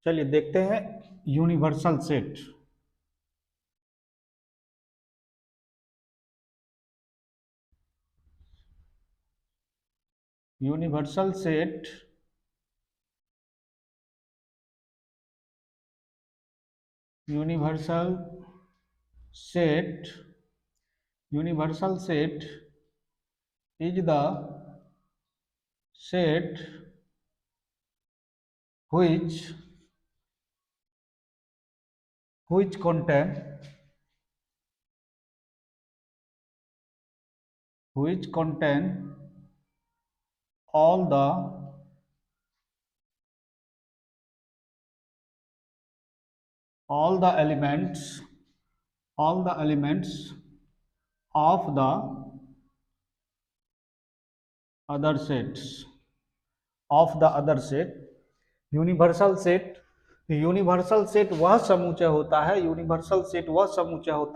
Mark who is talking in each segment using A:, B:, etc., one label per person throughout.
A: चलिए देखते हैं universal set. Universal set universal set universal set is the set which contain all the elements of the other sets universal set वह समुच्चय होता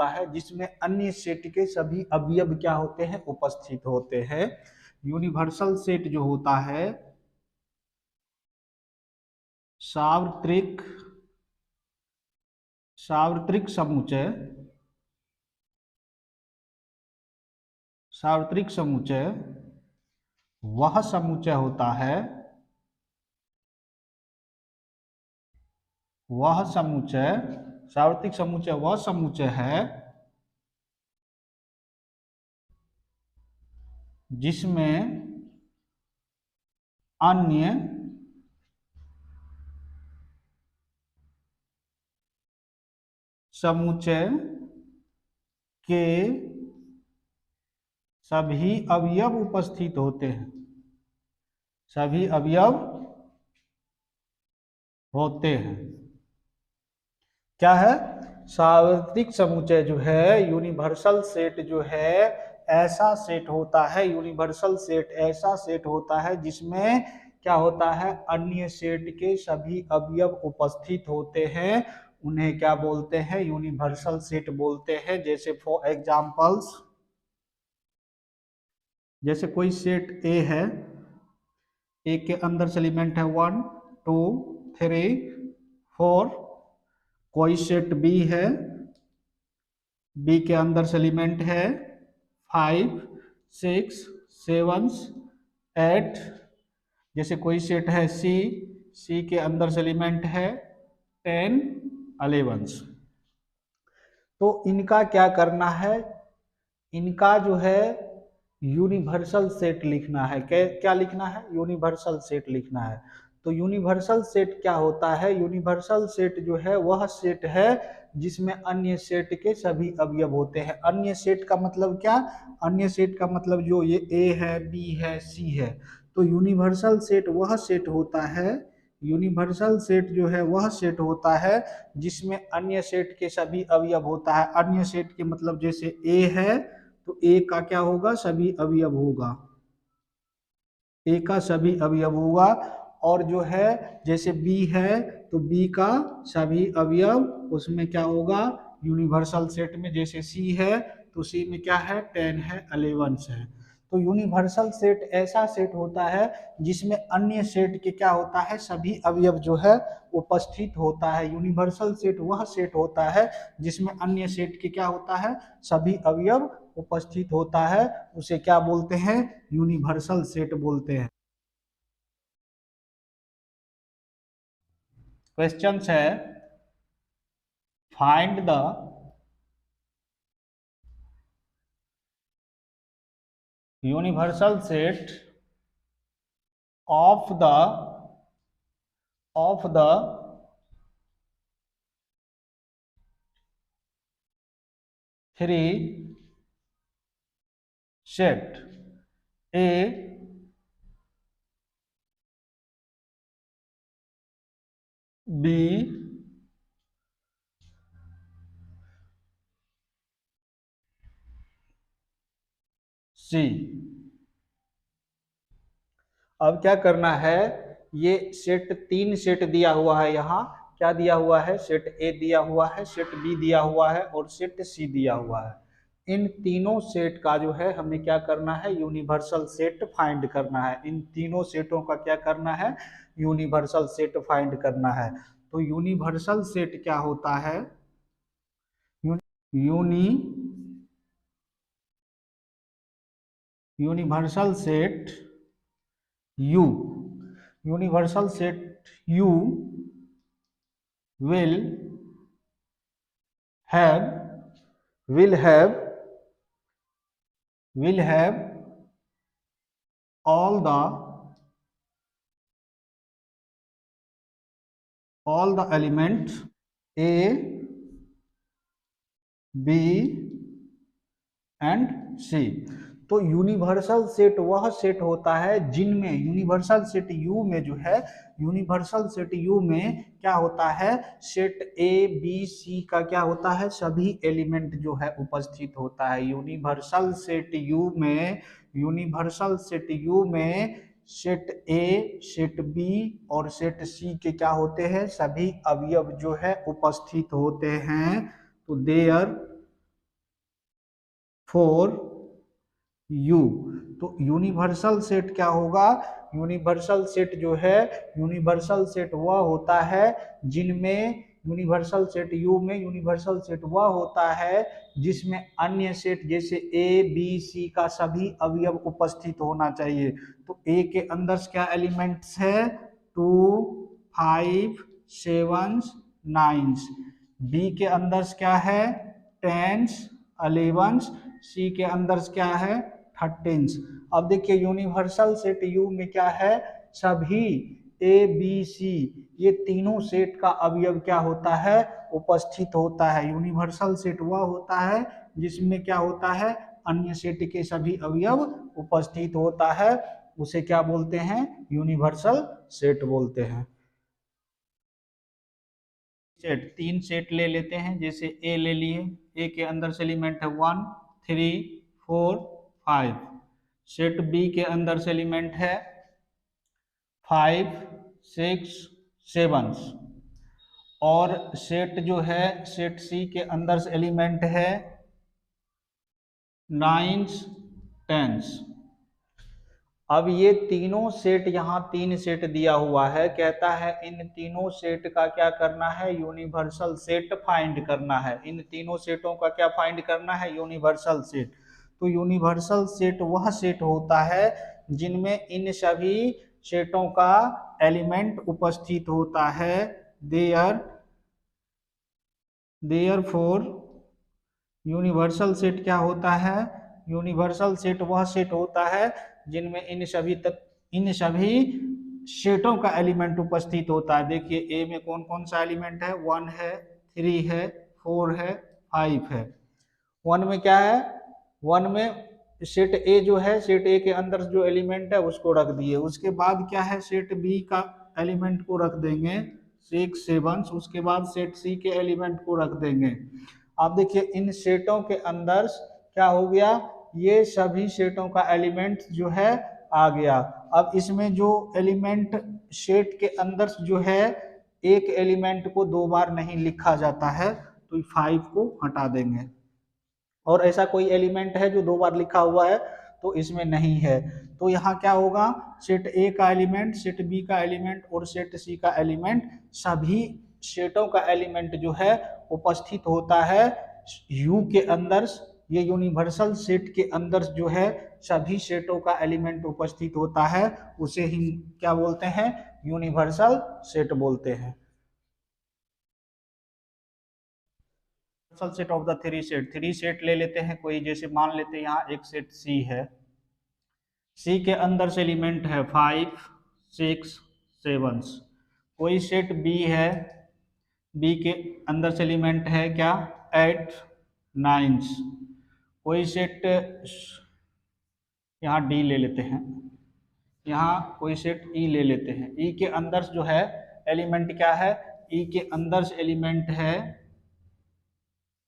A: है जिसमें अन्य सेट के सभी अवयव क्या होते हैं, उपस्थित होते हैं। यूनिवर्सल सेट जो होता है सार्वत्रिक समुच्चय वह समुच्चय होता है सार्वत्रिक समुच्चय वह समुच्चय है जिसमें अन्य समुच्चय के सभी अवयव उपस्थित होते हैं। क्या है? सार्वत्रिक समुच्चय जो है, यूनिवर्सल सेट जो है ऐसा सेट होता है जिसमें क्या होता है, अन्य सेट के सभी अवयव उपस्थित होते हैं। उन्हें क्या बोलते हैं? यूनिवर्सल सेट बोलते हैं। जैसे फॉर एग्जांपल्स, जैसे कोई सेट ए है, ए के अंदर से एलिमेंट है 1 2 3 4। कोई सेट बी है, बी के अंदर से एलिमेंट है 5 6 7 8। जैसे कोई सेट है सी, सी के अंदर से एलिमेंट है 10 11। तो इनका क्या करना है, इनका जो है यूनिवर्सल सेट लिखना है। क्या लिखना है? यूनिवर्सल सेट लिखना है। तो यूनिवर्सल सेट क्या होता है? यूनिवर्सल सेट जो है वह सेट है जिसमें अन्य सेट के सभी अवयव होते हैं। अन्य सेट का मतलब क्या? अन्य सेट का मतलब जो ये ए है, बी है, सी है। तो यूनिवर्सल सेट वह सेट होता है, यूनिवर्सल सेट जो है वह सेट होता है जिसमें अन्य सेट के सभी अवयव होता है। अन्य सेट के मतलब जैसे ए है तो ए का क्या होगा? सभी अवयव होगा, ए का सभी अवयव होगा। और जो है जैसे बी है तो बी का सभी अवयव उसमें क्या होगा? यूनिवर्सल सेट में जैसे सी है तो सी में क्या है? 10 है, 11 है। तो यूनिवर्सल सेट ऐसा सेट होता है जिसमें अन्य सेट के क्या होता है? सभी अवयव जो है उपस्थित होता है। यूनिवर्सल सेट वह सेट होता है जिसमें अन्य सेट के क्या होता है? सभी अवयव उपस्थित होता है। उसे क्या बोलते हैं? यूनिवर्सल सेट बोलते हैं। क्वेश्चन है, find the universal set of the three set A B C. अब क्या करना है, ये सेट 3 सेट दिया हुआ है। यहाँ क्या दिया हुआ है? सेट ए दिया हुआ है, सेट बी दिया हुआ है और सेट सी दिया हुआ है। इन तीनों सेट का जो है हमें क्या करना है? यूनिवर्सल सेट फाइंड करना है। इन तीनों सेटों का क्या करना है? यूनिवर्सल सेट फाइंड करना है। तो यूनिवर्सल सेट क्या होता है? Uni universal set U, universal set U will have will have will have all the elements A, B and C. तो यूनिवर्सल सेट वह सेट होता है जिनमें यूनिवर्सल सेट यू में जो है, यूनिवर्सल सेट यू में क्या होता है, सेट ए बी सी का क्या होता है, सभी एलिमेंट जो है उपस्थित होता है। यूनिवर्सल सेट यू में, यूनिवर्सल सेट यू में सेट ए, सेट बी और सेट सी के क्या होते हैं, सभी अवयव जो है उपस्थित होते हैं। तो देयर फॉर यू, तो यूनिवर्सल सेट क्या होगा, यूनिवर्सल सेट जो है, यूनिवर्सल सेट वह होता है जिनमें, यूनिवर्सल सेट यू में यूनिवर्सल सेट वह होता है जिसमें अन्य सेट जैसे ए बी सी का सभी अवयव उपस्थित होना चाहिए। तो ए के अंदर क्या एलिमेंट्स है, 2 5 7 9, बी के अंदर क्या है, 10 11, सी के अंदर क्या है, 13। अब देखिए यूनिवर्सल सेट यू में क्या है, सभी ए बी सी ये तीनों सेट का अवयव क्या होता है, उपस्थित होता है। यूनिवर्सल सेट वह होता है जिसमें क्या होता है, अन्य सेट के सभी अवयव उपस्थित होता है, उसे क्या बोलते हैं, यूनिवर्सल सेट बोलते हैं। सेट, तीन सेट ले लेते हैं, जैसे ए ले लिए, ए के अंदर से एलिमेंट है 1 3 4 5। सेट बी के अंदर से एलिमेंट है 5 6 7। और सेट जो है, सेट सी के अंदर से एलिमेंट है 9 10। अब ये तीनों सेट, यहाँ तीन सेट दिया हुआ है, कहता है इन तीनों सेट का क्या करना है, यूनिवर्सल सेट फाइंड करना है। इन तीनों सेटों का क्या फाइंड करना है, यूनिवर्सल सेट। तो यूनिवर्सल सेट वह सेट होता है जिनमें इन सभी सेटों का एलिमेंट उपस्थित होता है। देयरफॉर यूनिवर्सल सेट क्या होता है, यूनिवर्सल सेट वह सेट होता है जिनमें इन सभी सेटों का एलिमेंट उपस्थित होता है। देखिए ए में कौन कौन सा एलिमेंट है, 1 है 3 है 4 है 5 है। 1 में क्या है, 1 में सेट ए जो है, सेट ए के अंदर जो एलिमेंट है उसको रख दिए। उसके बाद क्या है, सेट बी का एलिमेंट को रख देंगे 6 7। उसके बाद सेट सी के एलिमेंट को रख देंगे। अब देखिए इन सेटों के अंदर क्या हो गया, ये सभी सेटों का एलिमेंट जो है आ गया। अब इसमें जो एलिमेंट सेट के अंदर जो है, एक एलिमेंट को दो बार नहीं लिखा जाता है, तो 5 को हटा देंगे। और ऐसा कोई एलिमेंट है जो दो बार लिखा हुआ है, तो इसमें नहीं है। तो यहाँ क्या होगा, सेट ए का एलिमेंट, सेट बी का एलिमेंट और सेट सी का एलिमेंट, सभी सेटों का एलिमेंट जो है उपस्थित होता है यू के अंदर। ये यूनिवर्सल सेट के अंदर जो है सभी सेटों का एलिमेंट उपस्थित होता है, उसे ही क्या बोलते हैं, यूनिवर्सल सेट बोलते हैं। Set of the three set, three set ले लेते हैं कोई, जैसे मान लेते हैं यहाँ एक सेट सी है, सी के अंदर से एलिमेंट है 5 6 7। कोई सेट बी है, बी के अंदर से एलिमेंट है क्या, 8 9। कोई सेट, यहाँ डी ले लेते हैं, यहाँ कोई सेट ई ले लेते हैं, ई के अंदर जो है एलिमेंट क्या है, ई के अंदर से एलिमेंट है,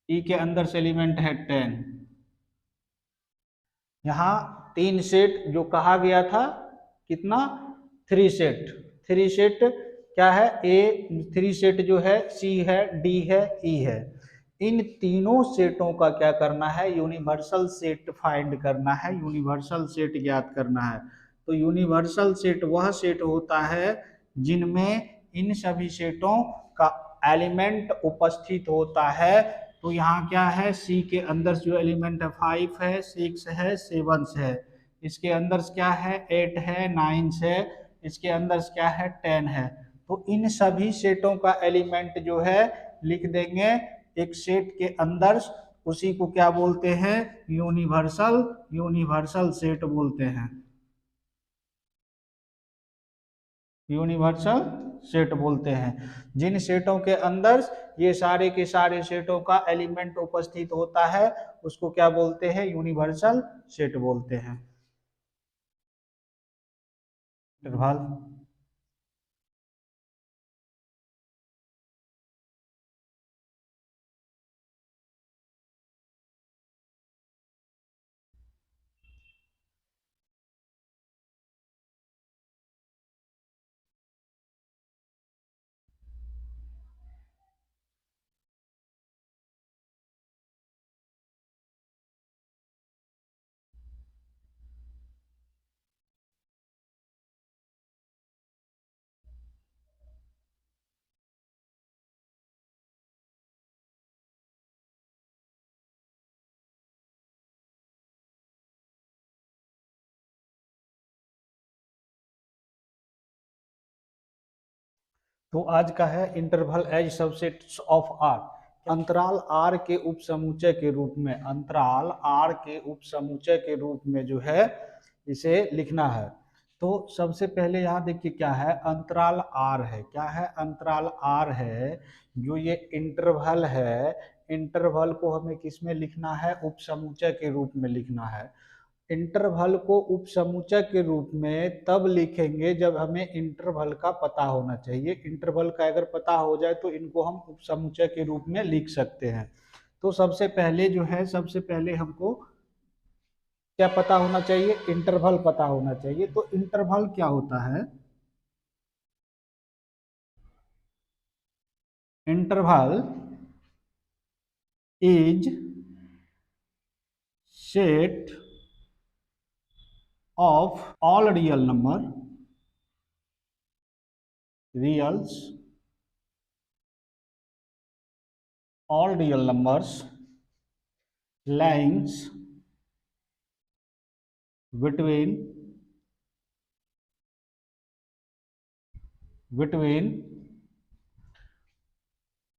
A: ई के अंदर से एलिमेंट है 10। यहाँ तीन सेट जो कहा गया था, कितना, थ्री सेट, थ्री सेट क्या है, ए थ्री सेट जो है, सी है डी है ई है। इन तीनों सेटों का क्या करना है, यूनिवर्सल सेट फाइंड करना है, यूनिवर्सल सेट ज्ञात करना है। तो यूनिवर्सल सेट वह सेट होता है जिनमें इन सभी सेटों का एलिमेंट उपस्थित होता है। तो यहाँ क्या है, सी के अंदर जो एलिमेंट है 5 है, 6 है, 7 है, इसके अंदर क्या है 8 है, 9 है, इसके अंदर क्या है 10 है। तो इन सभी सेटों का एलिमेंट जो है लिख देंगे एक सेट के अंदर, उसी को क्या बोलते हैं, यूनिवर्सल, यूनिवर्सल सेट बोलते हैं, यूनिवर्सल सेट बोलते हैं। जिन सेटों के अंदर ये सारे के सारे सेटों का एलिमेंट उपस्थित होता है उसको क्या बोलते हैं, यूनिवर्सल सेट बोलते हैं। इंटरवल तो आज का है interval as subsets of R. अंतराल आर के उपसमुच्चय के रूप में, अंतराल आर के उपसमुच्चय के रूप में जो है इसे लिखना है। तो सबसे पहले यहाँ देखिए क्या है, अंतराल आर है, क्या है, अंतराल आर है। जो ये इंटरवल है, इंटरवल को हमें किसमें लिखना है, उपसमुच्चय के रूप में लिखना है। इंटरवल को उपसमुच्चय के रूप में तब लिखेंगे जब हमें इंटरवल का पता होना चाहिए। इंटरवल का अगर पता हो जाए तो इनको हम उपसमुच्चय के रूप में लिख सकते हैं। तो सबसे पहले जो है, सबसे पहले हमको क्या पता होना चाहिए, इंटरवल पता होना चाहिए। तो इंटरवल क्या होता है, interval is set of all real number, reals, all real numbers lying between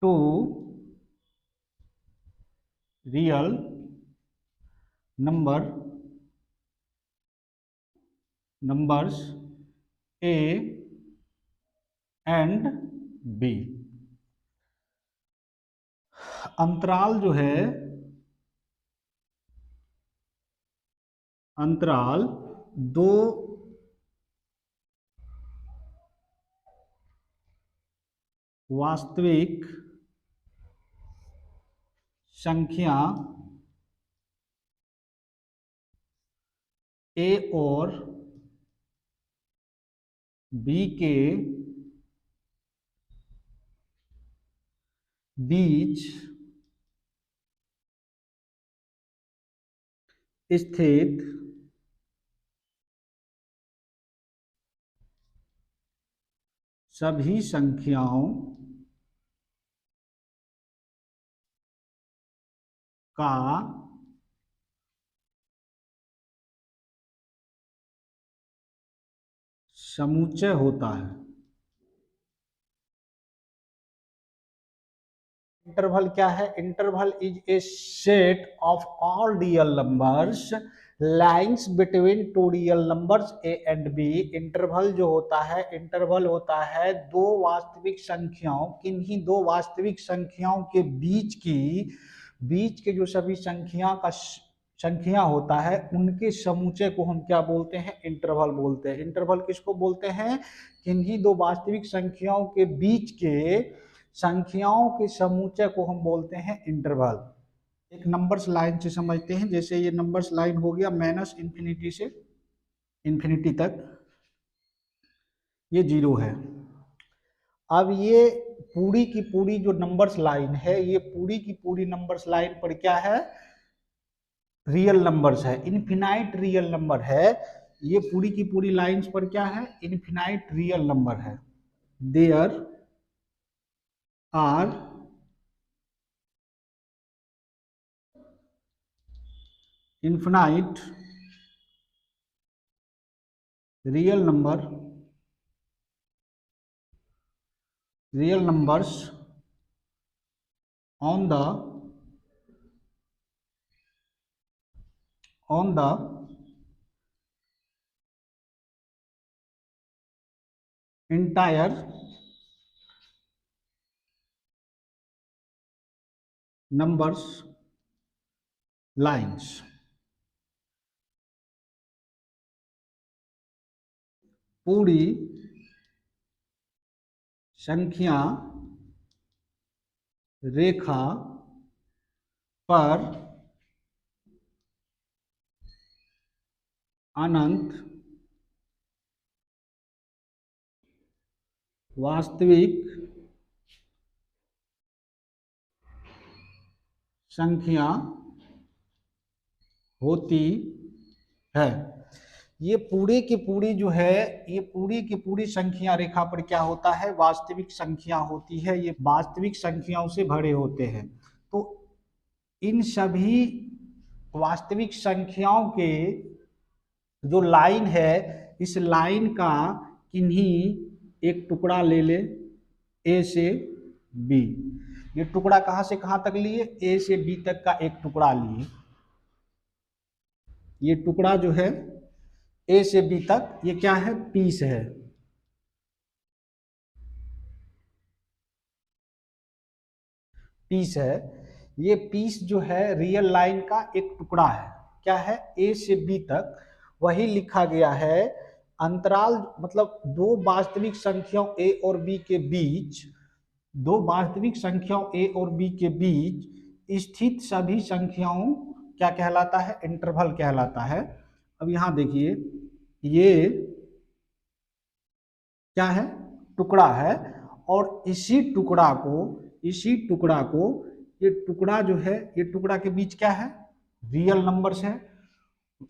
A: two real numbers a and b। अंतराल जो है, अंतराल दो वास्तविक संख्या a और b के बीच स्थित सभी संख्याओं का समुच्चय होता है। इंटरवल क्या है, interval is a set of all real numbers lines between two real numbers A and B. Interval जो होता है, इंटरवल होता है दो वास्तविक संख्याओं, किन्हीं दो वास्तविक संख्याओं के बीच के जो सभी संख्या होता है उनके समुच्चय को हम क्या बोलते हैं, इंटरवल बोलते हैं। इंटरवल किसको बोलते हैं, किन्हीं दो वास्तविक संख्याओं के बीच के संख्याओं के समुच्चय को हम बोलते हैं इंटरवल। एक नंबर्स लाइन से समझते हैं, जैसे ये नंबर्स लाइन हो गया माइनस इंफिनिटी से इंफिनिटी तक, ये 0 है। अब ये पूरी की पूरी जो नंबर्स लाइन है, ये पूरी की पूरी नंबर्स लाइन पर क्या है, रियल नंबर्स है, इनफिनाइट रियल नंबर है। ये पूरी की पूरी लाइंस पर क्या है, इनफिनाइट रियल नंबर है। There are infinite real numbers on the entire numbers lines। पूरी संख्या रेखा पर अनंत वास्तविक संख्या होती है। ये पूरी की पूरी जो है, ये पूरी की पूरी संख्या रेखा पर क्या होता है, वास्तविक संख्या होती है। ये वास्तविक संख्याओं से भरे होते हैं। तो इन सभी वास्तविक संख्याओं के जो लाइन है, इस लाइन का किन्हीं एक टुकड़ा ले ले, ए से बी। ये टुकड़ा कहां से कहां तक लिए, ए से बी तक का एक टुकड़ा लिए। ये टुकड़ा जो है ए से बी तक, ये क्या है, पीस है। पीस है। ये पीस जो है रियल लाइन का एक टुकड़ा है। क्या है, ए से बी तक। वही लिखा गया है अंतराल, मतलब दो वास्तविक संख्याओं ए और बी के बीच, दो वास्तविक संख्याओं ए और बी के बीच स्थित सभी संख्याओं क्या कहलाता है, इंटरवल कहलाता है। अब यहां देखिए, ये क्या है, टुकड़ा है। और इसी टुकड़ा को ये टुकड़ा जो है, ये टुकड़ा के बीच क्या है, रियल नंबर्स है,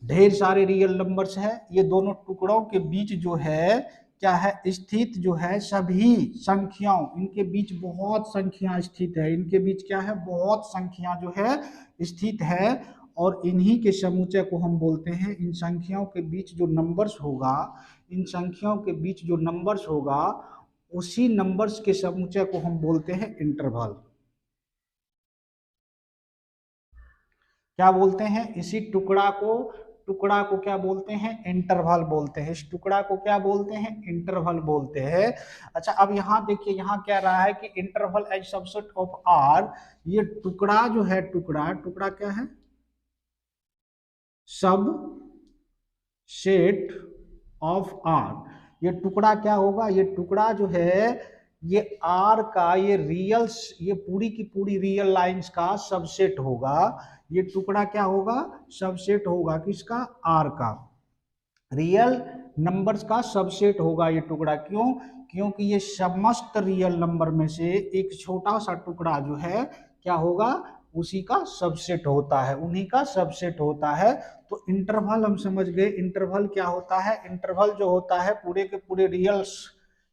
A: ढेर सारे रियल नंबर्स है। ये दोनों टुकड़ों के बीच जो है क्या है, स्थित जो है सभी संख्याओं, इनके बीच बहुत संख्या स्थित है। इनके बीच क्या है, बहुत संख्या जो है स्थित है। और इन्हीं के समुच्चय को हम बोलते हैं, इन संख्याओं के बीच जो नंबर्स होगा, इन संख्याओं के बीच जो नंबर्स होगा, उसी नंबर्स के समुच्चय को हम बोलते हैं इंटरवल। क्या बोलते हैं, इसी टुकड़ा को क्या बोलते हैं, इंटरवल बोलते हैं। इस टुकड़ा को क्या बोलते हैं, इंटरवल बोलते हैं। अच्छा, अब यहाँ देखिए, यहाँ क्या रहा है कि interval as subset of R. ये टुकड़ा जो है, टुकड़ा क्या है, सब सेट ऑफ आर। ये टुकड़ा क्या होगा, ये टुकड़ा जो है ये आर का, ये रियल्स, ये पूरी की पूरी रियल लाइंस का सबसेट होगा। ये टुकड़ा क्या होगा, सबसेट होगा किसका, आर का, रियल नंबर्स का सबसेट होगा ये टुकड़ा। क्यों, क्योंकि ये समस्त रियल नंबर में से एक छोटा सा टुकड़ा जो है क्या होगा, उसी का सबसेट होता है, उन्हीं का सबसेट होता है। तो इंटरवल हम समझ गए। इंटरवल क्या होता है, इंटरवल जो होता है पूरे के पूरे रियल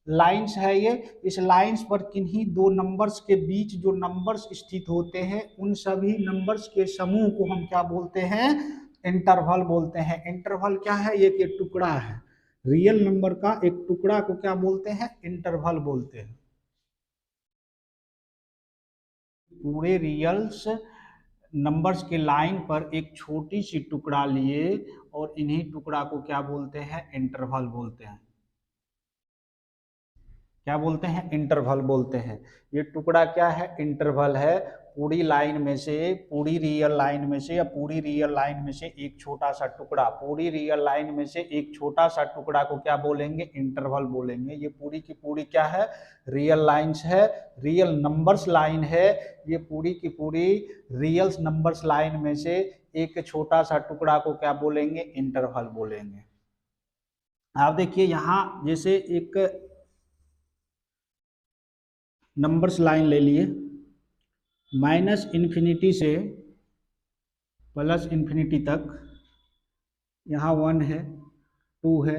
A: लाइंस है ये। इस लाइंस पर किन्हीं दो नंबर्स के बीच जो नंबर्स स्थित होते हैं, उन सभी नंबर्स के समूह को हम क्या बोलते हैं, इंटरवल बोलते हैं। इंटरवल क्या है, ये टुकड़ा है, रियल नंबर का एक टुकड़ा को क्या बोलते हैं, इंटरवल बोलते हैं। पूरे रियल्स नंबर्स के लाइन पर एक छोटी सी टुकड़ा लिए और इन्हीं टुकड़ा को क्या बोलते हैं, इंटरवल बोलते हैं। क्या बोलते हैं, इंटरवल बोलते हैं। ये टुकड़ा क्या है, इंटरवल है। पूरी लाइन में से, पूरी रियल लाइन में से, या पूरी रियल लाइन में से एक छोटा सा टुकड़ा, पूरी रियल लाइन में से एक छोटा सा टुकड़ा को क्या बोलेंगे, इंटरवल बोलेंगे। ये पूरी की पूरी क्या है, रियल लाइंस है, रियल नंबर्स लाइन है। ये पूरी की पूरी रियल नंबर्स लाइन में से एक छोटा सा टुकड़ा को क्या बोलेंगे, इंटरवल बोलेंगे। आप देखिए यहाँ जैसे एक नंबर्स लाइन ले लिए, माइनस इन्फिनिटी से प्लस इन्फिनिटी तक। यहाँ 1 है, 2 है,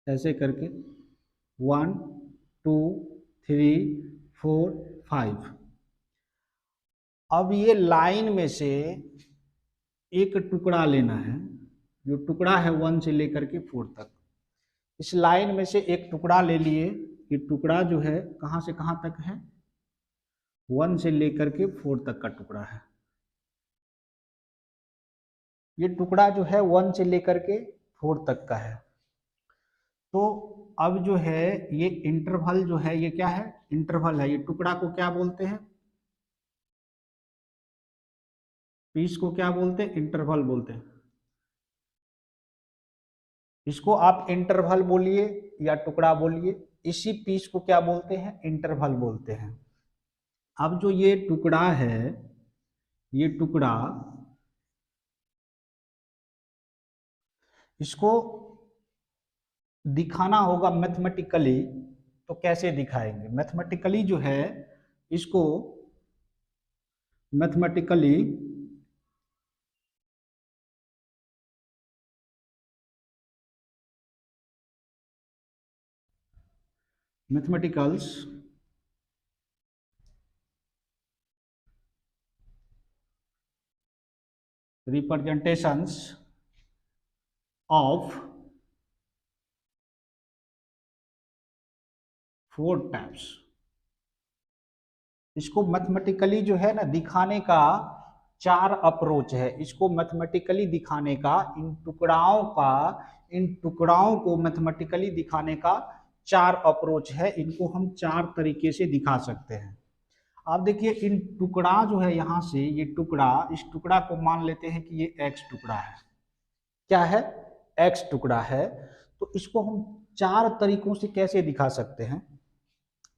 A: ऐसे करके 1 2 3 4 5। अब ये लाइन में से एक टुकड़ा लेना है, जो टुकड़ा है 1 से लेकर के 4 तक। इस लाइन में से एक टुकड़ा ले लिए। ये टुकड़ा जो है कहाँ से कहाँ तक है? 1 से लेकर के 4 तक का टुकड़ा है। ये टुकड़ा जो है 1 से लेकर के 4 तक का है। तो अब जो है ये इंटरवल जो है, ये क्या है? इंटरवल है। ये टुकड़ा को क्या बोलते हैं? पीस को क्या बोलते हैं? इंटरवल बोलते हैं। इसको आप इंटरवल बोलिए या टुकड़ा बोलिए, इसी पीस को क्या बोलते हैं? इंटरवल बोलते हैं। अब जो ये टुकड़ा है, ये टुकड़ा, इसको दिखाना होगा मैथमेटिकली। तो कैसे दिखाएंगे? मैथमेटिकली जो है इसको mathematically mathematicals representations of 4 types. इसको मैथमेटिकली जो है ना दिखाने का 4 अप्रोच है। इसको मैथमेटिकली दिखाने का, इन टुकड़ाओं को मैथमेटिकली दिखाने का 4 अप्रोच है। इनको हम 4 तरीके से दिखा सकते हैं। आप देखिए, इन टुकड़ा जो है, यहाँ से ये टुकड़ा, इस टुकड़ा को मान लेते हैं कि ये x टुकड़ा है। क्या है? x टुकड़ा है। तो इसको हम 4 तरीकों से कैसे दिखा सकते हैं?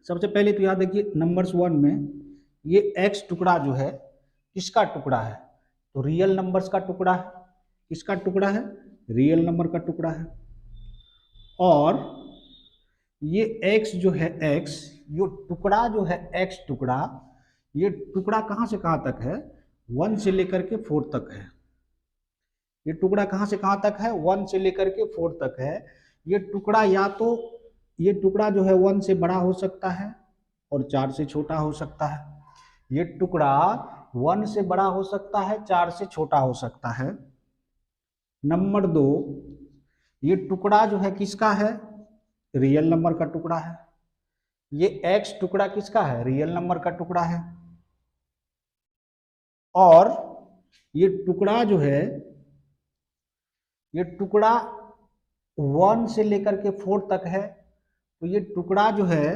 A: सबसे पहले तो याद रखिए, नंबर्स 1 में ये x टुकड़ा जो है किसका टुकड़ा है? तो रियल नंबर्स का टुकड़ा है। किसका टुकड़ा है? रियल नंबर का टुकड़ा है। और ये x जो है, x, ये टुकड़ा जो है x टुकड़ा, ये टुकड़ा कहाँ से कहाँ तक है? 1 से लेकर के 4 तक है। ये टुकड़ा कहाँ से कहाँ तक है? 1 से लेकर के 4 तक है। ये टुकड़ा या तो, ये टुकड़ा जो है 1 से बड़ा हो सकता है और 4 से छोटा हो सकता है। ये टुकड़ा 1 से बड़ा हो सकता है, 4 से छोटा हो सकता है। नंबर 2, ये टुकड़ा जो है किसका है? रियल नंबर का टुकड़ा है। ये x टुकड़ा किसका है? रियल नंबर का टुकड़ा है। और ये टुकड़ा जो है, ये टुकड़ा 1 से लेकर के 4 तक है। तो ये टुकड़ा जो है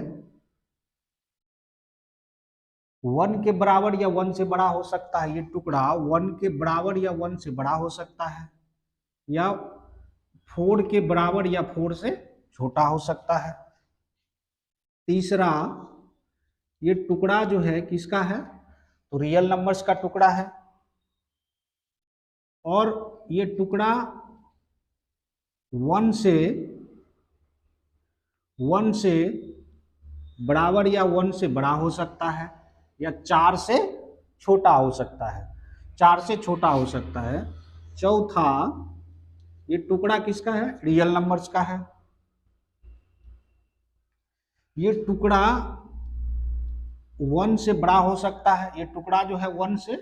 A: 1 के बराबर या 1 से बड़ा हो सकता है। ये टुकड़ा 1 के बराबर या 1 से बड़ा हो सकता है, या 4 के बराबर या 4 से छोटा हो सकता है। तीसरा, ये टुकड़ा जो है किसका है? तो रियल नंबर्स का टुकड़ा है। और ये टुकड़ा 1 से बराबर या 1 से बड़ा हो सकता है, या 4 से छोटा हो सकता है। 4 से छोटा हो सकता है। चौथा, ये टुकड़ा किसका है? रियल नंबर्स का है। ये टुकड़ा 1 से बड़ा हो सकता है। ये टुकड़ा जो है 1 से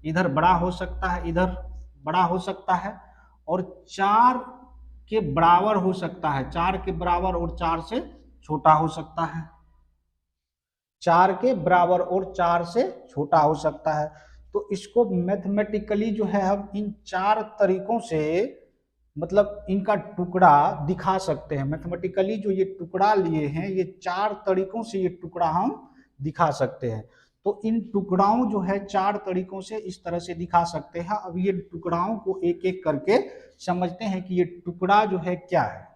A: इधर बड़ा हो सकता है, इधर बड़ा हो सकता है, और 4 के बराबर हो सकता है। 4 के बराबर और 4 से छोटा हो सकता है। 4 के बराबर और 4 से छोटा हो सकता है। तो इसको मैथमेटिकली जो है हम इन 4 तरीकों से, मतलब इनका टुकड़ा दिखा सकते हैं। मैथमेटिकली जो ये टुकड़ा लिए हैं, ये 4 तरीकों से ये टुकड़ा हम दिखा सकते हैं। तो इन टुकड़ाओं जो है 4 तरीकों से इस तरह से दिखा सकते हैं। अब ये टुकड़ाओं को एक एक करके समझते हैं कि ये टुकड़ा जो है क्या है।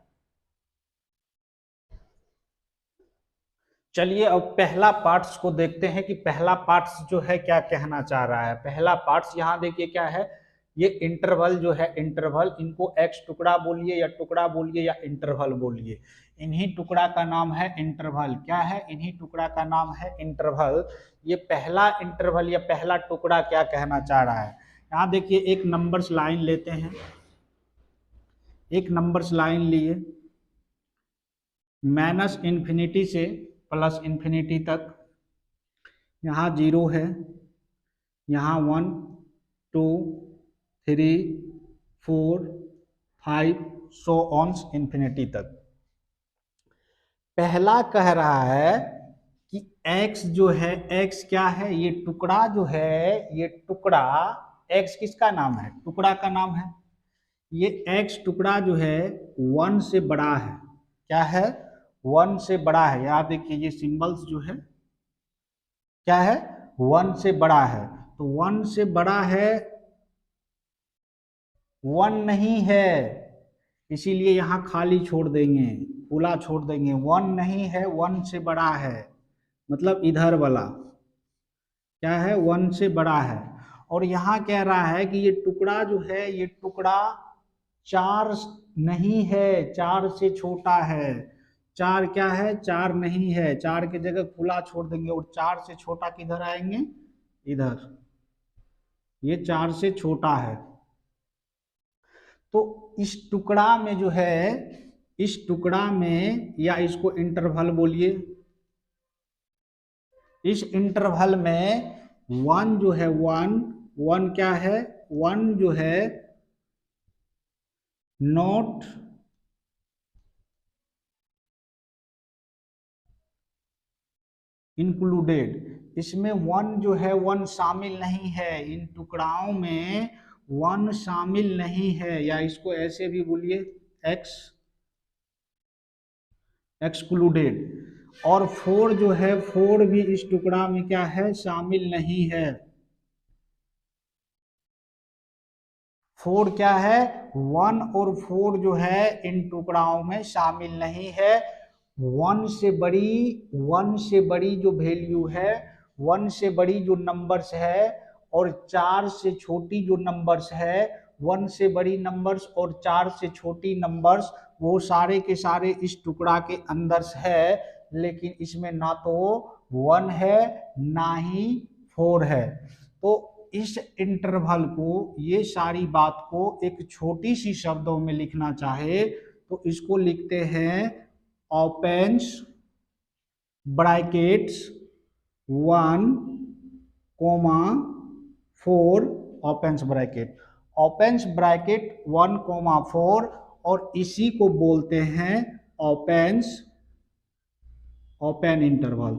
A: चलिए अब पहला पार्ट्स को देखते हैं कि पहला पार्ट्स जो है क्या कहना चाह रहा है। पहला पार्ट्स यहाँ देखिए क्या है, ये इंटरवल जो है, इंटरवल, इनको x टुकड़ा बोलिए या टुकड़ा बोलिए या इंटरवल बोलिए। इन्हीं टुकड़ा का नाम है इंटरवल। क्या है? इन्हीं टुकड़ा का नाम है इंटरवल। ये पहला इंटरवल या पहला टुकड़ा क्या कहना चाह रहा है? यहाँ देखिए, एक नंबर्स लाइन लेते हैं। एक नंबर्स लाइन लिए, माइनस इन्फिनिटी से प्लस इन्फिनिटी तक, यहाँ 0 है, यहाँ 1 2 3 4 5 सो ऑन इन्फिनिटी तक। पहला कह रहा है कि x जो है, x क्या है, ये टुकड़ा जो है, ये टुकड़ा x किसका नाम है, टुकड़ा का नाम है। ये x टुकड़ा जो है 1 से बड़ा है, क्या है, 1 से बड़ा है। यहाँ देखिए ये सिंबल्स जो है क्या है, 1 से बड़ा है। तो 1 से बड़ा है, 1 नहीं है, इसीलिए यहाँ खाली छोड़ देंगे, खुला छोड़ देंगे। 1 नहीं है, 1 से बड़ा है, मतलब इधर वाला क्या है, 1 से बड़ा है। और यहाँ कह रहा है कि ये टुकड़ा जो है, ये टुकड़ा 4 नहीं है, 4 से छोटा है। 4 क्या है, 4 नहीं है, 4 की जगह खुला छोड़ देंगे। और 4 से छोटा किधर आएंगे, इधर, ये 4 से छोटा है। तो इस टुकड़ा में जो है, इस टुकड़ा में, या इसको इंटरवल बोलिए, इस इंटरवल में 1 जो है, 1 क्या है, 1 जो है नॉट इंक्लूडेड। इसमें 1 जो है, 1 शामिल नहीं है, इन टुकड़ाओं में 1 शामिल नहीं है, या इसको ऐसे भी बोलिए एक्स एक्सक्लूडेड। और 4 जो है, 4 भी इस टुकड़ा में क्या है, शामिल नहीं है। 4 क्या है, 1 और 4 जो है इन टुकड़ाओं में शामिल नहीं है। 1 से बड़ी, 1 से बड़ी जो वैल्यू है, 1 से बड़ी जो नंबर्स है, और 4 से छोटी जो नंबर्स है, 1 से बड़ी नंबर्स और 4 से छोटी नंबर्स, वो सारे के सारे इस टुकड़ा के अंदर है। लेकिन इसमें ना तो 1 है, ना ही 4 है। तो इस इंटरवल को, ये सारी बात को एक छोटी सी शब्दों में लिखना चाहे तो इसको लिखते हैं opens brackets 1, 4 opens bracket, opens bracket 1, 4, और इसी को बोलते हैं ओपन्स ओपन इंटरवल।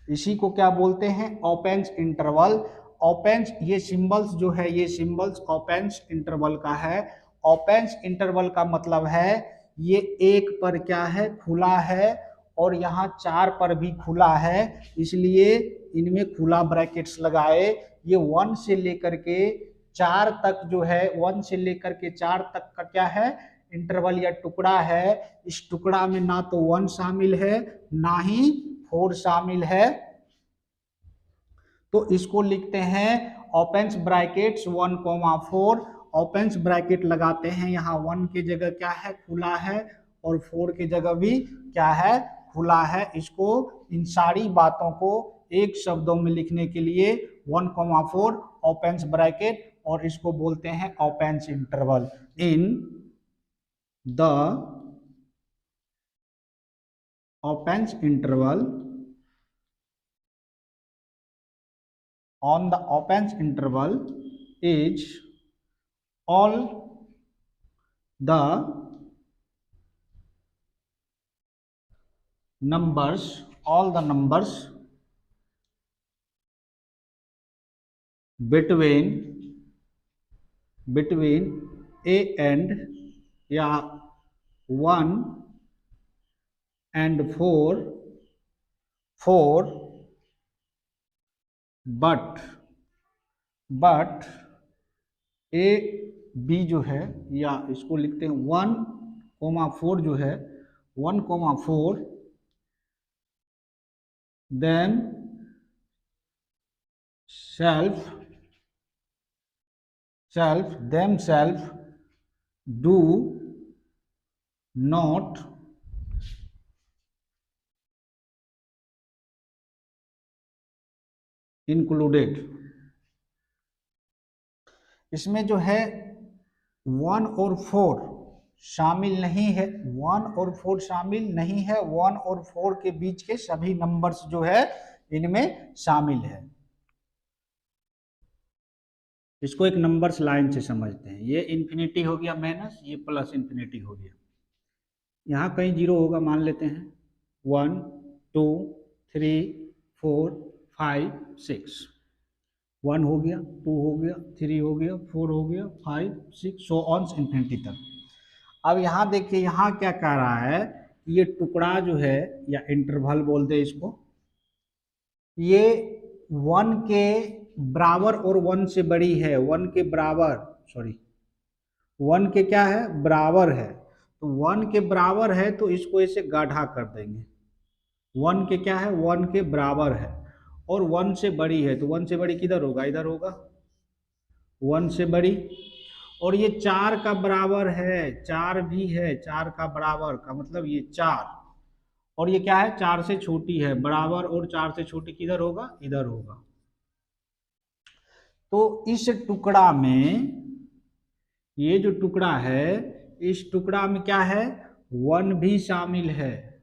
A: इसी को क्या बोलते हैं, ओपेंस इंटरवल। ओपेंस, ये सिंबल्स जो है, ये सिंबल्स ओपेंस इंटरवल का है। ओपेंस इंटरवल का मतलब है ये 1 पर क्या है, खुला है, और यहाँ 4 पर भी खुला है, इसलिए इनमें खुला ब्रैकेट्स लगाए। ये 1 से लेकर के 4 तक जो है, 1 से लेकर के 4 तक का क्या है, इंटरवल या टुकड़ा है। इस टुकड़ा में ना तो 1 शामिल है, ना ही 4 शामिल है। तो इसको लिखते हैं ओपन्स ब्रैकेट्स 1, 4। ओपन्स ब्रैकेट लगाते हैं, यहाँ 1 की जगह क्या है, खुला है, और 4 की जगह भी क्या है, खुला है। इसको, इन सारी बातों को एक शब्दों में लिखने के लिए 1, 4 ओपन्स ब्रैकेट, और इसको बोलते हैं opens interval. In the opens interval, on the open interval is all the numbers, all the numbers between a and, या 1 and 4 but ए बी जो है, या इसको लिखते हैं 1, 4 जो है, 1, 4 then themselves do not included। इसमें जो है 1 और 4 शामिल नहीं है, 1 और 4 शामिल नहीं है, 1 और 4 के बीच के सभी नंबर्स जो है इनमें शामिल है। इसको एक नंबर्स लाइन से समझते हैं। ये इन्फिनिटी हो गया माइनस, ये प्लस इन्फिनिटी हो गया। यहाँ कहीं जीरो होगा मान लेते हैं, 1 2 3 4 5 6, 1 हो गया, 2 हो गया, 3 हो गया, 4 हो गया, 5 6 सो ऑन इन्फिनिटी तक। अब यहाँ देखिए, यहाँ क्या कह रहा है, ये टुकड़ा जो है या इंटरवल बोलते हैं इसको, ये 1 के बराबर और 1 से बड़ी है, 1 के बराबर, सॉरी 1 के क्या है, बराबर है। तो 1 के बराबर है तो इसको ऐसे गाढ़ा कर देंगे। 1 के क्या है, 1 के बराबर है और 1 से बड़ी है, तो 1 से बड़ी किधर होगा, इधर होगा, 1 से बड़ी। और ये 4 का बराबर है, 4 भी है, 4 का बराबर का मतलब ये 4, और ये क्या है, 4 से छोटी है, बराबर और 4 से छोटी किधर होगा, इधर होगा। तो इस टुकड़ा में, ये जो टुकड़ा है, इस टुकड़ा में क्या है, 1 भी शामिल है।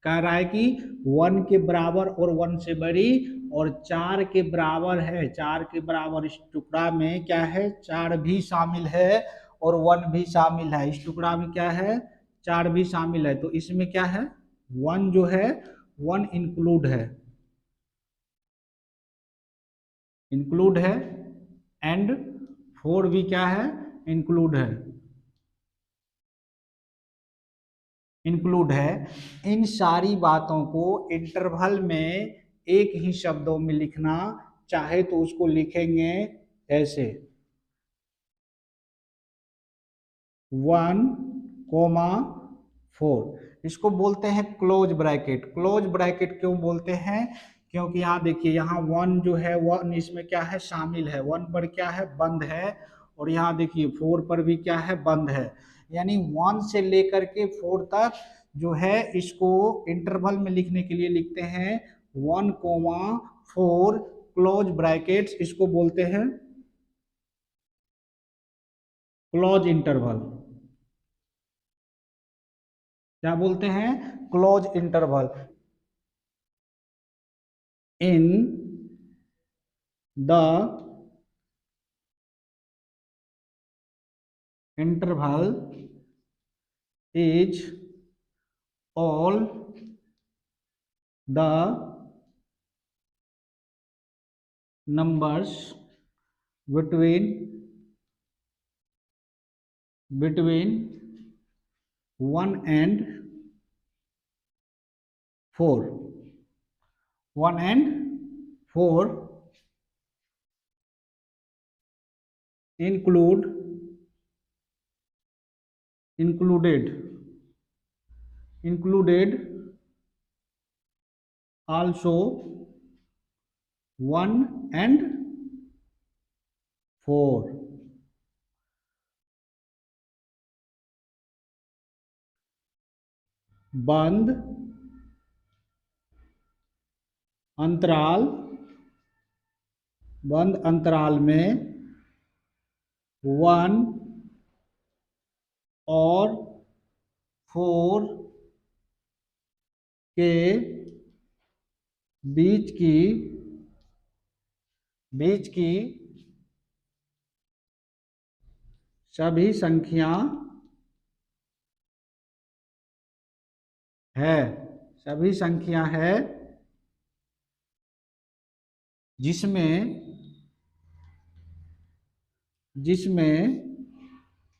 A: कह रहा है कि 1 के बराबर और 1 से बड़ी और 4 के बराबर है, 4 के बराबर इस टुकड़ा में क्या है, 4 भी शामिल है और 1 भी शामिल है। इस टुकड़ा में क्या है, 4 भी शामिल है। तो इसमें क्या है, 1 जो है 1 इंक्लूड है, इंक्लूड है, एंड 4 भी क्या है, इंक्लूड है, इंक्लूड है। इन सारी बातों को इंटरवल में एक ही शब्दों में लिखना चाहे तो उसको लिखेंगे ऐसे, 1, 4। इसको बोलते हैं क्लोज ब्रैकेट। क्लोज ब्रैकेट क्यों बोलते हैं, क्योंकि यहाँ देखिए, यहाँ 1 जो है 1 इसमें क्या है, शामिल है, 1 पर क्या है, बंद है, और यहाँ देखिए 4 पर भी क्या है, बंद है। यानी 1 से लेकर के 4 तक जो है, इसको इंटरवल में लिखने के लिए लिखते हैं 1, 4 क्लोज ब्रैकेट्स। इसको बोलते हैं क्लोज इंटरवल। क्या बोलते हैं, close interval. In the interval is all the numbers between 1 and 4, 1 and 4 included also 1 and 4। बंद अंतराल में 1 और 4 के बीच की सभी संख्या है, सभी संख्या है जिसमें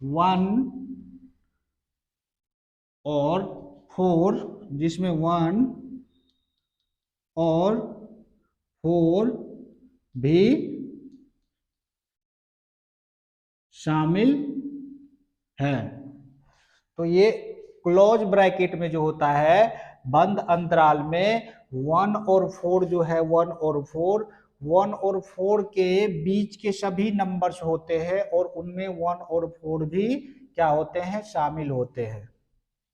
A: 1 और 4, जिसमें 1 और 4 भी शामिल है। तो ये क्लोज ब्रैकेट में जो होता है, बंद अंतराल में 1 और 4 जो है, 1 और 4 के बीच के सभी नंबर्स होते हैं और उनमें 1 और 4 भी क्या होते हैं, शामिल होते हैं।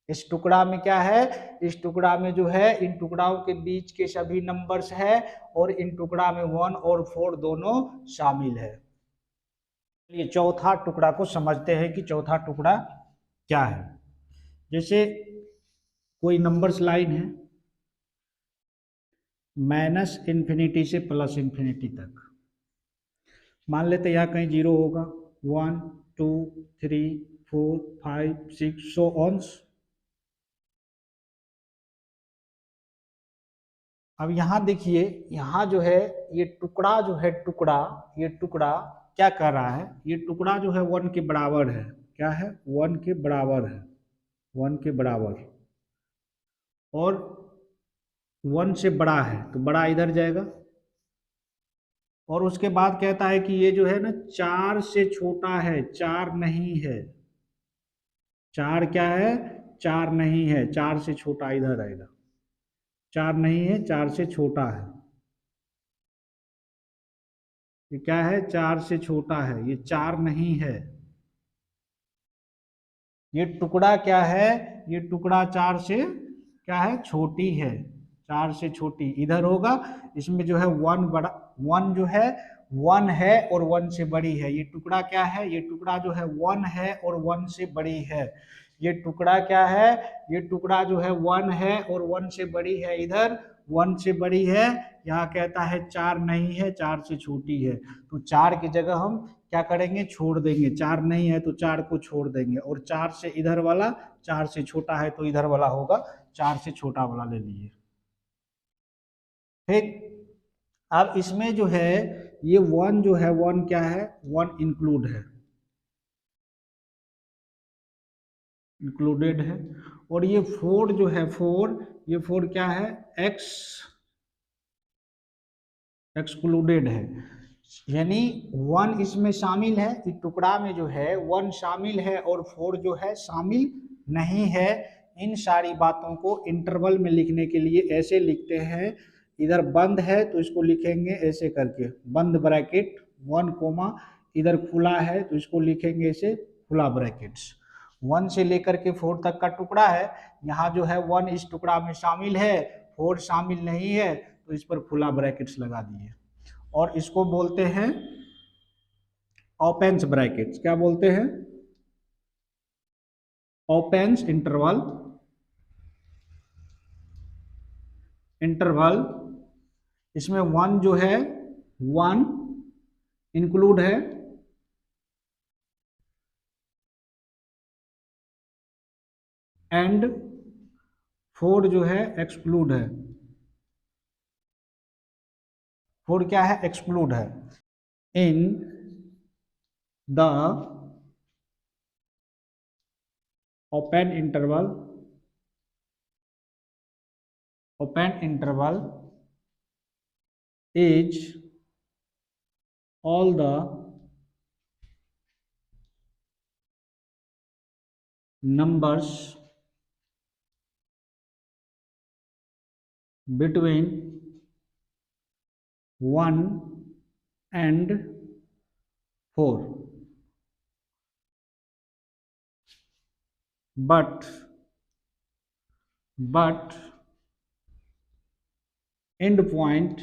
A: इस टुकड़ा में क्या है, इस टुकड़ा में जो है, इन टुकड़ाओं के बीच के सभी नंबर्स है और इन टुकड़ा में 1 और 4 दोनों शामिल है। ये चौथा टुकड़ा को समझते हैं कि चौथा टुकड़ा क्या है। जैसे कोई नंबर्स लाइन है माइनस इन्फिनिटी से प्लस इन्फिनिटी तक, मान लेते यहाँ कहीं जीरो होगा, 1 2 3 4 5 6 सो ऑन्स। अब यहाँ देखिए, यहाँ जो है ये टुकड़ा जो है, टुकड़ा, ये टुकड़ा क्या कर रहा है, ये टुकड़ा जो है 1 के बराबर है। क्या है? 1 के बराबर है, 1 के बराबर, और 1 से बड़ा है तो बड़ा इधर जाएगा। और उसके बाद कहता है कि ये जो है ना 4 से छोटा है, 4 नहीं है। 4 क्या है? 4 नहीं है, 4 से छोटा इधर आएगा। 4 नहीं है, 4 से छोटा है। ये क्या है? 4 से छोटा है, ये 4 नहीं है। ये टुकड़ा क्या है? ये टुकड़ा 4 से क्या है? छोटी है, 4 से छोटी इधर होगा। इसमें जो है 1 बड़ा, 1 जो है 1 है और 1 से बड़ी है। ये टुकड़ा क्या है? ये टुकड़ा जो है 1 है और 1 से बड़ी है। ये टुकड़ा क्या है? ये टुकड़ा जो है 1 है और 1 से बड़ी है, इधर 1 से बड़ी है। यहाँ कहता है 4 नहीं है, 4 से छोटी है। तो 4 की जगह हम क्या करेंगे? छोड़ देंगे। 4 नहीं है तो 4 को छोड़ देंगे, और 4 से इधर वाला, 4 से छोटा है तो इधर वाला होगा, 4 से छोटा वाला ले लीजिए। ठीक। अब इसमें जो है ये 1 जो है, 1 क्या है? 1 इंक्लूड है, इंक्लूडेड है। और ये 4 जो है, 4, ये 4 क्या है? एक्स एक्सक्लूडेड है। यानी 1 इसमें शामिल है, इस टुकड़ा में जो है 1 शामिल है और 4 जो है शामिल नहीं है। इन सारी बातों को इंटरवल में लिखने के लिए ऐसे लिखते हैं। इधर बंद है तो इसको लिखेंगे ऐसे करके, बंद ब्रैकेट 1 कोमा, इधर खुला है तो इसको लिखेंगे ऐसे खुला ब्रैकेट्स। 1 से लेकर के 4 तक का टुकड़ा है। यहाँ जो है 1 इस टुकड़ा में शामिल है, 4 शामिल नहीं है, तो इस पर खुला ब्रैकेट्स लगा दिए। और इसको बोलते हैं ओपेंस ब्रैकेट्स। क्या बोलते हैं? Opens interval, interval. इसमें 1 जो है 1 इंक्लूड है, एंड 4 जो है एक्सक्लूड है। 4 क्या है? एक्सक्लूड है। In the open interval, open interval is all the numbers between 1 and 4, but end point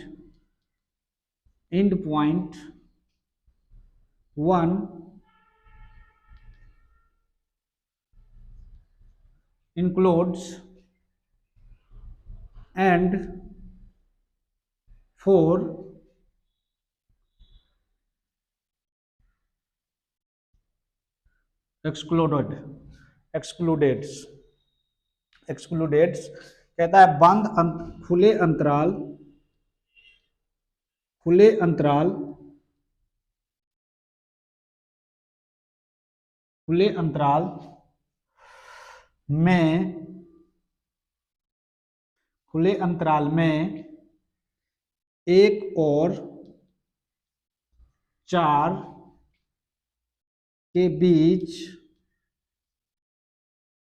A: 1 includes and 4 excluded, excluded कहता है बंद खुले अंतराल, खुले अंतराल, खुले अंतराल में, खुले अंतराल में 1 और 4 के बीच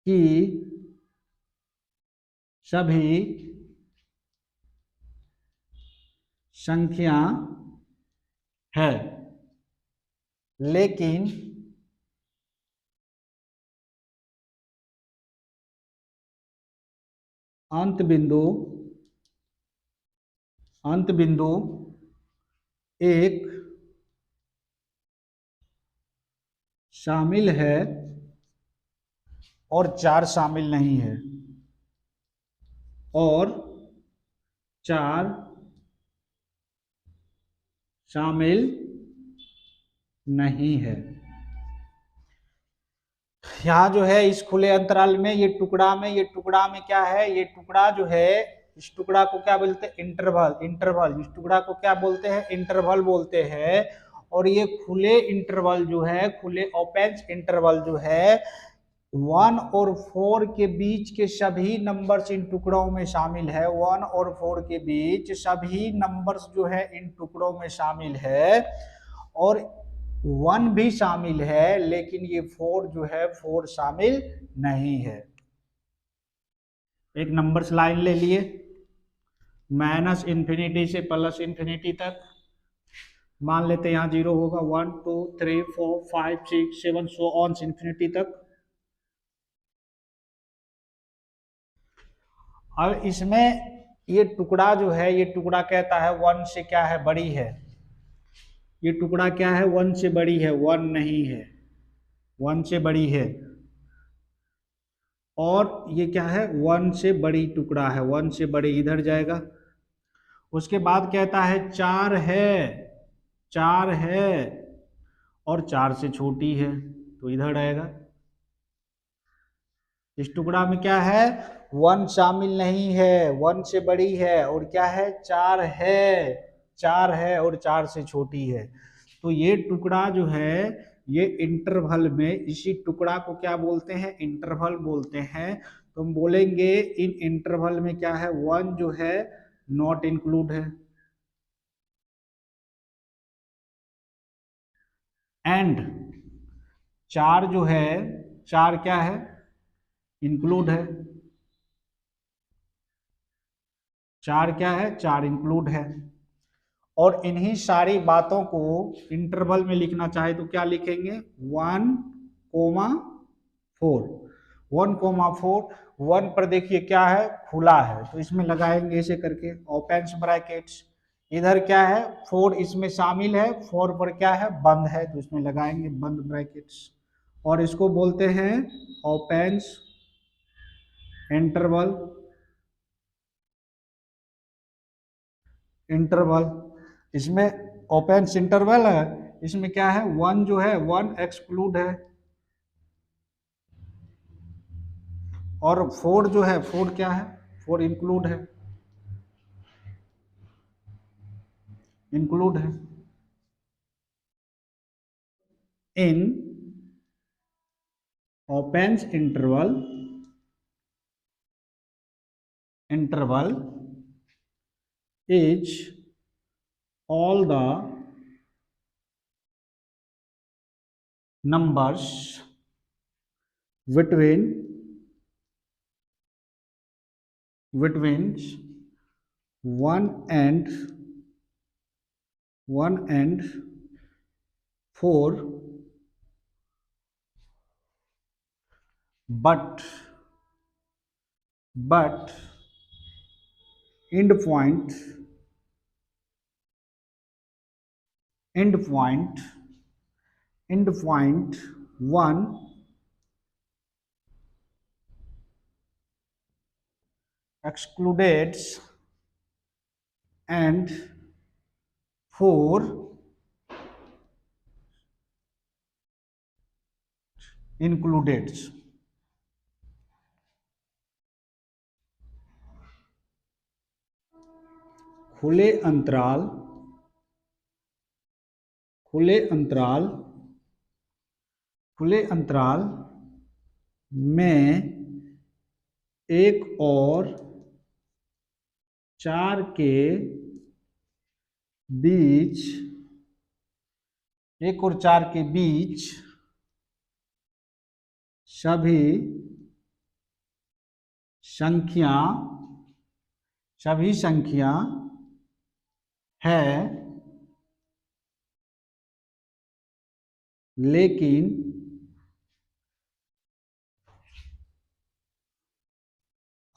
A: की सभी संख्या है, लेकिन अंत बिंदु एक शामिल है, और 4 शामिल नहीं है, और 4 शामिल नहीं है। यहाँ जो है इस खुले अंतराल में ये टुकड़ा में क्या है, ये टुकड़ा जो है, इस टुकड़ा को क्या बोलते हैं, इंटरवल। इस टुकड़ा को क्या बोलते हैं, इंटरवल बोलते हैं। और ये खुले इंटरवल जो है, खुले ओपन इंटरवल जो है, 1 और 4 के बीच के सभी नंबर्स इन टुकड़ों में शामिल है। 1 और 4 के बीच सभी नंबर्स जो है इन टुकड़ों में शामिल है, और 1 भी शामिल है, लेकिन ये 4 जो है 4 शामिल नहीं है। एक नंबर्स लाइन ले लिए, -∞ से +∞ तक। मान लेते हैं यहाँ 0 होगा, 1 2 3 4 5 6 7 सो ऑन इंफिनिटी तक। अब इसमें ये टुकड़ा जो है, ये टुकड़ा कहता है 1 से क्या है, बड़ी है। ये टुकड़ा क्या है, 1 से बड़ी है, 1 नहीं है, 1 से बड़ी है। और ये क्या है, 1 से बड़ी टुकड़ा है, 1 से बड़ी इधर जाएगा। उसके बाद कहता है 4 है, 4 है, और 4 से छोटी है, तो इधर आएगा। इस टुकड़ा में क्या है, 1 शामिल नहीं है, 1 से बड़ी है, और क्या है, 4 है, 4 है, और 4 से छोटी है। तो ये टुकड़ा जो है, ये इंटरवल में, इसी टुकड़ा को क्या बोलते हैं, इंटरवल बोलते हैं। तो हम बोलेंगे इन इंटरवल में क्या है, 1 जो है नॉट इंक्लूड है, एंड 4 जो है, 4 क्या है, इंक्लूड है। 4 क्या है, 4 इंक्लूड है। और इन्हीं सारी बातों को इंटरवल में लिखना चाहे तो क्या लिखेंगे, 1,4, 1,4। 1 पर देखिए क्या है, खुला है, तो इसमें लगाएंगे ऐसे करके ओपन ब्रैकेट्स। इधर क्या है, 4 इसमें शामिल है, 4 पर क्या है, बंद है, तो इसमें लगाएंगे बंद ब्रैकेट्स। और इसको बोलते हैं ओपन इंटरवल, इंटरवल। इसमें ओपन इंटरवल है, इसमें क्या है, 1 जो है 1 एक्सक्लूड है, और 4 जो है 4 क्या है, 4 इंक्लूड है, इंक्लूड है। In open interval, interval is all the numbers between 1 and 4, but end point end point end point 1 excluded and 4 included। खुले अंतराल, खुले अंतराल, खुले अंतराल में एक और 4 के बीच, एक और 4 के बीच सभी संख्या, सभी संख्या है, लेकिन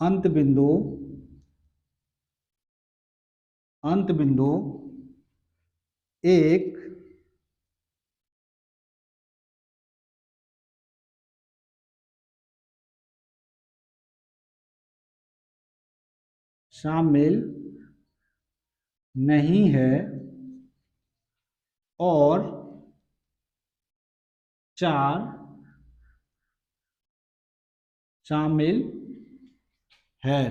A: अंत बिंदु, अंत बिंदु एक शामिल नहीं है और 4 शामिल है।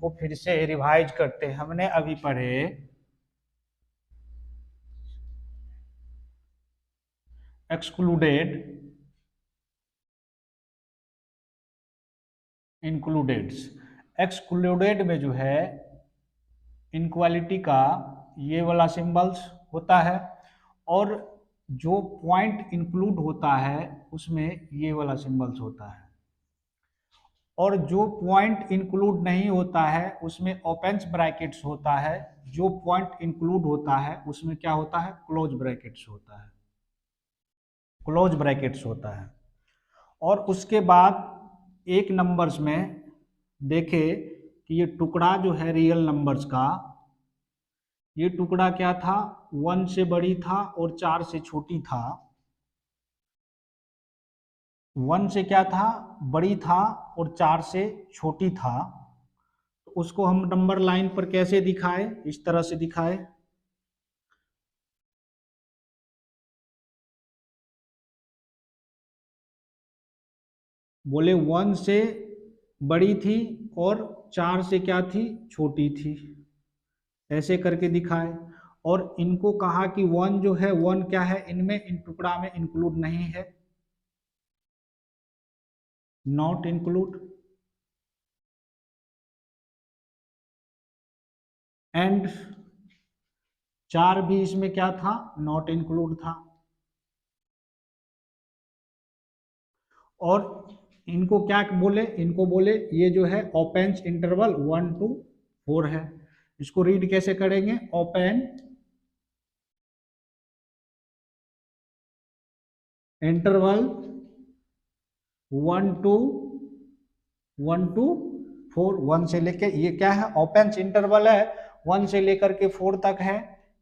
A: वो फिर से रिवाइज करते हैं। हमने अभी पढ़े एक्सक्लूडेड, इंक्लूडेड्स। एक्सक्लूडेड में जो है इनक्वालिटी का ये वाला सिंबल्स होता है, और जो पॉइंट इंक्लूड होता है उसमें ये वाला सिंबल्स होता है, और जो पॉइंट इंक्लूड नहीं होता है उसमें ओपन ब्रैकेट्स होता है, जो पॉइंट इंक्लूड होता है उसमें क्या होता है, क्लोज ब्रैकेट्स होता है, क्लोज ब्रैकेट्स होता है। और उसके बाद एक नंबर्स में देखे कि ये टुकड़ा जो है रियल नंबर्स का, ये टुकड़ा क्या था, 1 से बड़ी था और 4 से छोटी था। 1 से क्या था, बड़ी था और 4 से छोटी था। तो उसको हम नंबर लाइन पर कैसे दिखाए, इस तरह से दिखाए। बोले 1 से बड़ी थी और 4 से क्या थी, छोटी थी, ऐसे करके दिखाए। और इनको कहा कि 1 जो है, 1 क्या है, इनमें इन टुकड़ा में इंक्लूड नहीं है, नॉट इंक्लूड। एंड 4 भी इसमें क्या था, नॉट इंक्लूड था। और इनको क्या बोले, इनको बोले ये जो है ओपन इंटरवल 1 to 4 है। इसको रीड कैसे करेंगे, ओपन इंटरवल 1 to 4, 1 से लेके, ये क्या है, ओपन इंटरवल है, 1 से लेकर के 4 तक है,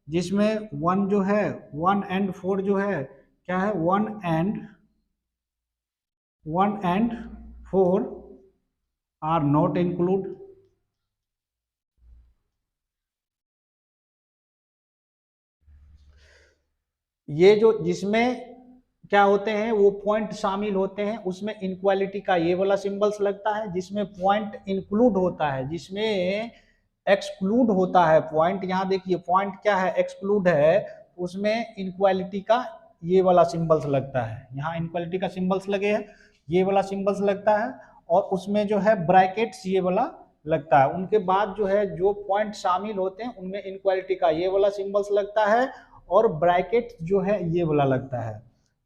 A: जिसमें 1 जो है, 1 and 4 जो है क्या है, 1 and 4 आर नॉट इंक्लूड। ये जो जिसमें क्या होते हैं वो पॉइंट शामिल होते हैं, उसमें इनक्वालिटी का ये वाला सिंबल्स लगता है। जिसमें पॉइंट इंक्लूड होता है, जिसमें एक्सक्लूड होता है पॉइंट, यहाँ देखिए पॉइंट क्या है, एक्सक्लूड है, उसमें इनक्वालिटी का ये वाला सिंबल्स लगता है। यहाँ इनक्वालिटी का सिंबल्स लगे हैं, ये वाला सिंबल्स लगता है, और उसमें जो है ब्रैकेट्स ये वाला लगता है। उनके बाद जो है जो पॉइंट शामिल होते हैं उनमें इनक्वालिटी का ये वाला सिंबल्स लगता है, और ब्रैकेट जो है ये वाला लगता है,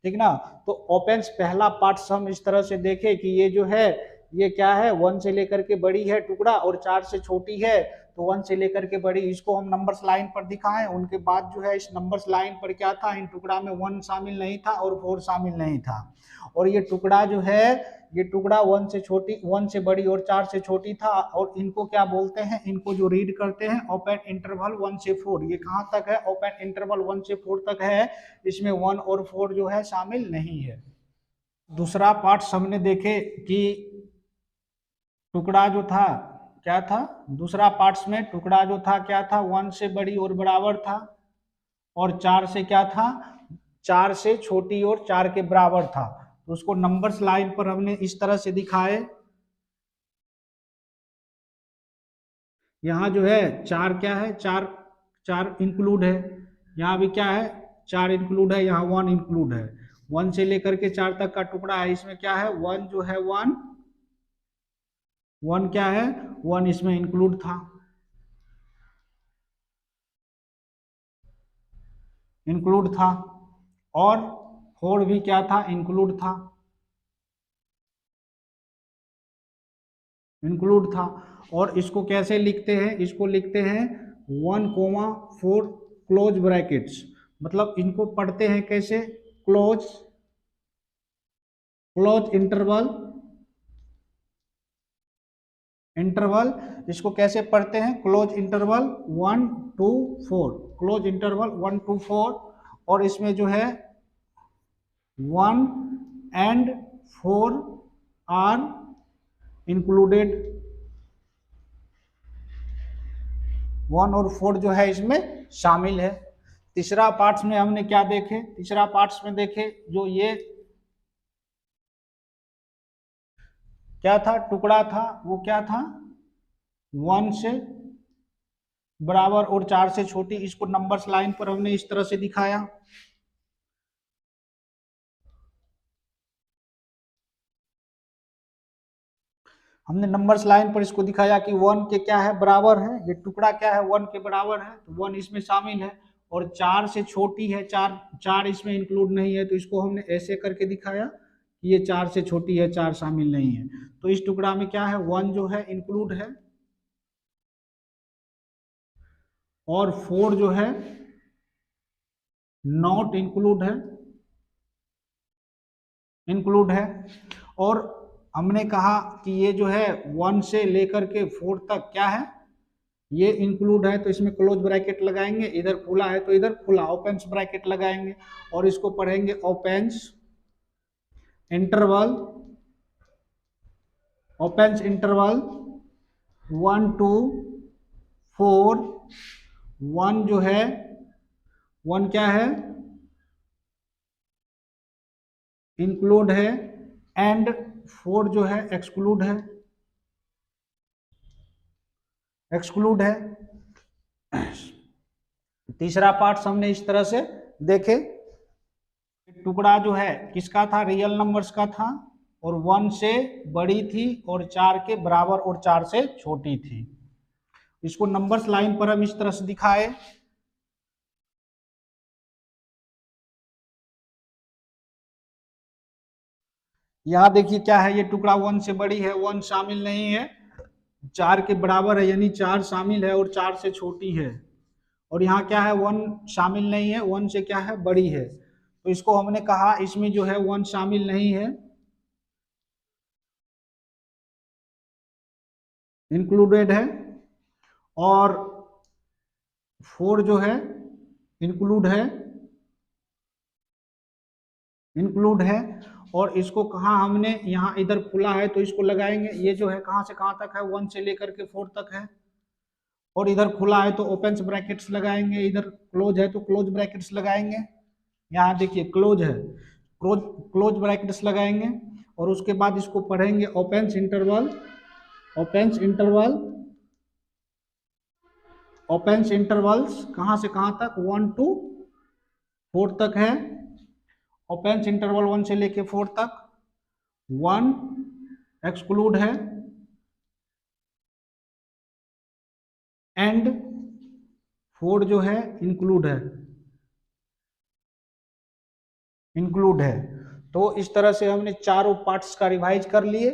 A: ठीक ना। तो ओपेंस पहला पार्ट हम इस तरह से देखे कि ये जो है ये क्या है, 1 से लेकर के बड़ी है टुकड़ा और 4 से छोटी है, तो 1 से लेकर के बड़ी, इसको हम नंबर्स लाइन पर दिखाएं। उनके बाद जो है इस नंबर्स लाइन पर क्या था, इन टुकड़ा में 1 शामिल नहीं था और 4 शामिल नहीं था। और ये टुकड़ा जो है, ये टुकड़ा 1 से छोटी, 1 से बड़ी और 4 से छोटी था। और इनको क्या बोलते हैं, इनको जो रीड करते हैं ओपन इंटरवल 1 से 4। ये कहाँ तक है, ओपन इंटरवल 1 से 4 तक है, इसमें 1 और 4 जो है शामिल नहीं है। दूसरा पार्ट हमने देखे कि टुकड़ा जो था क्या था, दूसरा पार्ट्स में टुकड़ा जो था क्या था, 1 से बड़ी और बराबर था, और 4 से क्या था, 4 से छोटी और 4 के बराबर था। तो उसको नंबर्स लाइन पर हमने इस तरह से दिखाए। यहाँ जो है 4 क्या है, 4 इंक्लूड है, यहाँ भी क्या है, 4 इंक्लूड है, यहाँ 1 इंक्लूड है। 1 से लेकर के 4 तक का टुकड़ा है, इसमें क्या है, 1 जो है, 1 क्या है, 1 इसमें इंक्लूड था, इंक्लूड था। और 4 भी क्या था, इंक्लूड था, इंक्लूड था। और इसको कैसे लिखते हैं, इसको लिखते हैं 1,4 क्लोज ब्रैकेट्स। मतलब इनको पढ़ते हैं कैसे, क्लोज इंटरवल, इसको कैसे पढ़ते हैं, close interval 1 to 4, close interval 1 to 4। और इसमें जो है 1 and 4 आर इंक्लूडेड, 1 और 4 जो है इसमें शामिल है। तीसरा पार्ट्स में हमने क्या देखे, तीसरा पार्ट्स में देखे जो ये क्या था, टुकड़ा था, वो क्या था, 1 से बराबर और 4 से छोटी। इसको नंबर्स लाइन पर हमने इस तरह से दिखाया। हमने नंबर्स लाइन पर इसको दिखाया कि 1 के क्या है, बराबर है, ये टुकड़ा क्या है 1 के बराबर है, तो 1 इसमें शामिल है, और 4 से छोटी है, 4 इसमें इंक्लूड नहीं है, तो इसको हमने ऐसे करके दिखाया कि ये 4 से छोटी है, 4 शामिल नहीं है। तो इस टुकड़ा में क्या है, 1 जो है इंक्लूड है, और 4 जो है नॉट इंक्लूड है, इंक्लूड है। और हमने कहा कि ये जो है 1 से लेकर के 4 तक क्या है, ये इंक्लूड है, तो इसमें क्लोज ब्रैकेट लगाएंगे, इधर खुला है तो इधर खुला ओपन ब्रैकेट लगाएंगे, और इसको पढ़ेंगे ओपन इंटरवल, ओपन इंटरवल 1 2 4, 1 जो है 1 क्या है, इंक्लूड है, एंड 4 जो है एक्सक्लूड है, एक्सक्लूड है। तीसरा पार्ट हमने इस तरह से देखे, टुकड़ा जो है किसका था, रियल नंबर्स का था, और 1 से बड़ी थी, और 4 के बराबर और 4 से छोटी थी। इसको नंबर्स लाइन पर हम इस तरह से दिखाए। यहां देखिए क्या है, ये टुकड़ा 1 से बड़ी है, 1 शामिल नहीं है, 4 के बराबर है, यानी 4 शामिल है और 4 से छोटी है। और यहाँ क्या है, 1 शामिल नहीं है, 1 से क्या है, बड़ी है, तो इसको हमने कहा इसमें जो है 1 शामिल नहीं है, इंक्लूडेड है, और 4 जो है इंक्लूड है, इंक्लूड है। और इसको कहा हमने, यहाँ इधर खुला है तो इसको लगाएंगे, ये जो है कहाँ से कहाँ तक है, 1 से लेकर के 4 तक है, और इधर खुला है तो ओपन ब्रैकेट्स लगाएंगे, इधर क्लोज है तो क्लोज ब्रैकेट्स लगाएंगे। यहाँ देखिए क्लोज है, क्लोज क्लोज ब्रैकेट्स लगाएंगे, और उसके बाद इसको पढ़ेंगे open interval, open interval, open intervals कहाँ से कहाँ तक, 1 to 4 तक है, ओपन इंटरवल 1 से लेके 4 तक, 1 एक्सक्लूड है, एंड 4 जो है इंक्लूड है, इंक्लूड है। तो इस तरह से हमने चारों पार्ट्स का रिवाइज कर लिए।